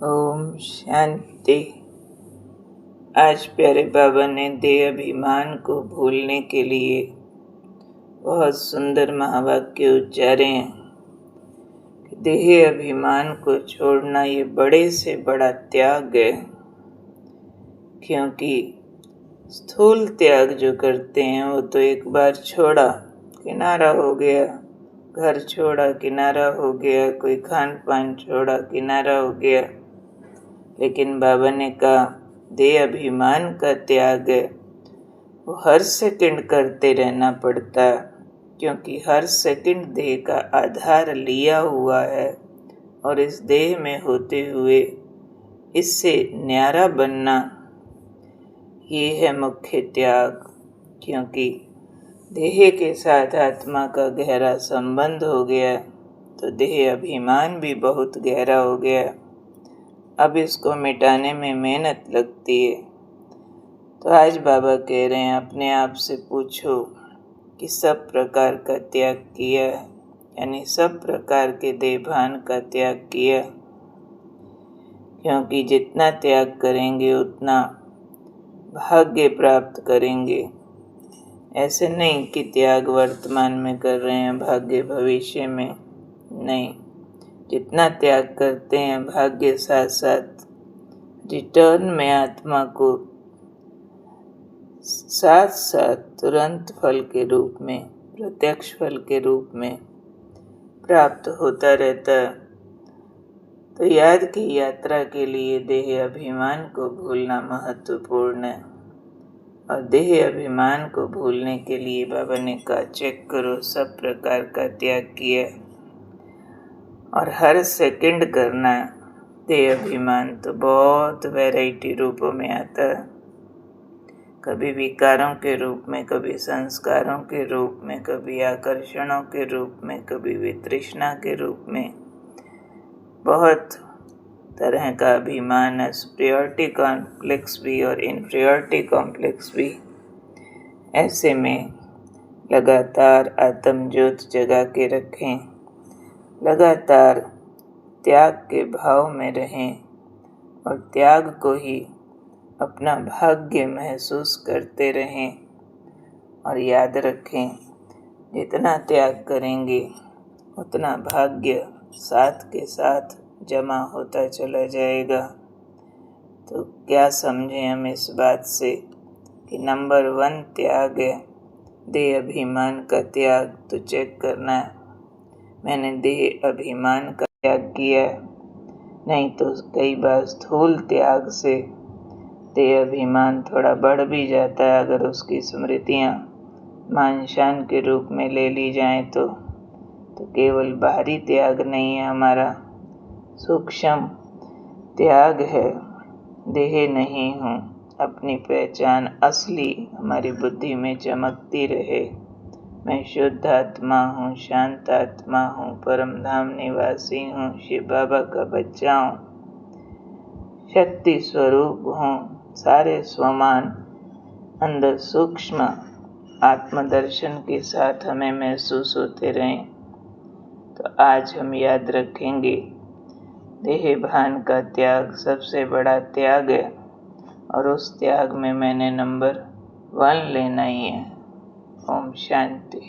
ओम शांति। आज प्यारे बाबा ने देह अभिमान को भूलने के लिए बहुत सुंदर महावाक्य उच्चारे हैं। देह अभिमान को छोड़ना ये बड़े से बड़ा त्याग है, क्योंकि स्थूल त्याग जो करते हैं वो तो एक बार छोड़ा किनारा हो गया, घर छोड़ा किनारा हो गया, कोई खान पान छोड़ा किनारा हो गया। लेकिन बाबा ने कहा देह अभिमान का त्याग है, वो हर सेकंड करते रहना पड़ता है, क्योंकि हर सेकंड देह का आधार लिया हुआ है और इस देह में होते हुए इससे न्यारा बनना ये है मुख्य त्याग। क्योंकि देह के साथ आत्मा का गहरा संबंध हो गया तो देह अभिमान भी बहुत गहरा हो गया। अब इसको मिटाने में मेहनत लगती है। तो आज बाबा कह रहे हैं अपने आप से पूछो कि सब प्रकार का त्याग किया, यानी सब प्रकार के देहभान का त्याग किया। क्योंकि जितना त्याग करेंगे उतना भाग्य प्राप्त करेंगे। ऐसे नहीं कि त्याग वर्तमान में कर रहे हैं भाग्य भविष्य में, नहीं। जितना त्याग करते हैं भाग्य साथ साथ रिटर्न में आत्मा को साथ साथ तुरंत फल के रूप में, प्रत्यक्ष फल के रूप में प्राप्त होता रहता है। तो याद की यात्रा के लिए देह अभिमान को भूलना महत्वपूर्ण है। और देह अभिमान को भूलने के लिए बाबा ने कहा चेक करो सब प्रकार का त्याग किया और हर सेकंड करना है। देह अभिमान तो बहुत वैरायटी रूपों में आता है, कभी विकारों के रूप में, कभी संस्कारों के रूप में, कभी आकर्षणों के रूप में, कभी वितृष्णा के रूप में। बहुत तरह का अभिमान है, सुपीरियरिटी कॉम्प्लेक्स भी और इन्फीरियरिटी कॉम्प्लेक्स भी। ऐसे में लगातार आत्म ज्योत जगा के रखें, लगातार त्याग के भाव में रहें और त्याग को ही अपना भाग्य महसूस करते रहें। और याद रखें जितना त्याग करेंगे उतना भाग्य साथ के साथ जमा होता चला जाएगा। तो क्या समझें हम इस बात से कि नंबर 1 त्याग है देह अभिमान का त्याग। तो चेक करना है मैंने देह अभिमान का त्याग किया, नहीं तो कई बार स्थूल त्याग से देह अभिमान थोड़ा बढ़ भी जाता है। अगर उसकी स्मृतियाँ मान शान के रूप में ले ली जाएं तो केवल बाहरी त्याग नहीं है, हमारा सूक्ष्म त्याग है। देह नहीं हूँ, अपनी पहचान असली हमारी बुद्धि में चमकती रहे। मैं शुद्ध आत्मा हूँ, शांत आत्मा हूँ, परम धाम निवासी हूँ, शिव बाबा का बच्चा हूँ, शक्ति स्वरूप हूँ। सारे स्वमान अंदर सूक्ष्म आत्मदर्शन के साथ हमें महसूस होते रहें। तो आज हम याद रखेंगे देह भान का त्याग सबसे बड़ा त्याग है और उस त्याग में मैंने नंबर 1 लेना ही है। ओम शांति।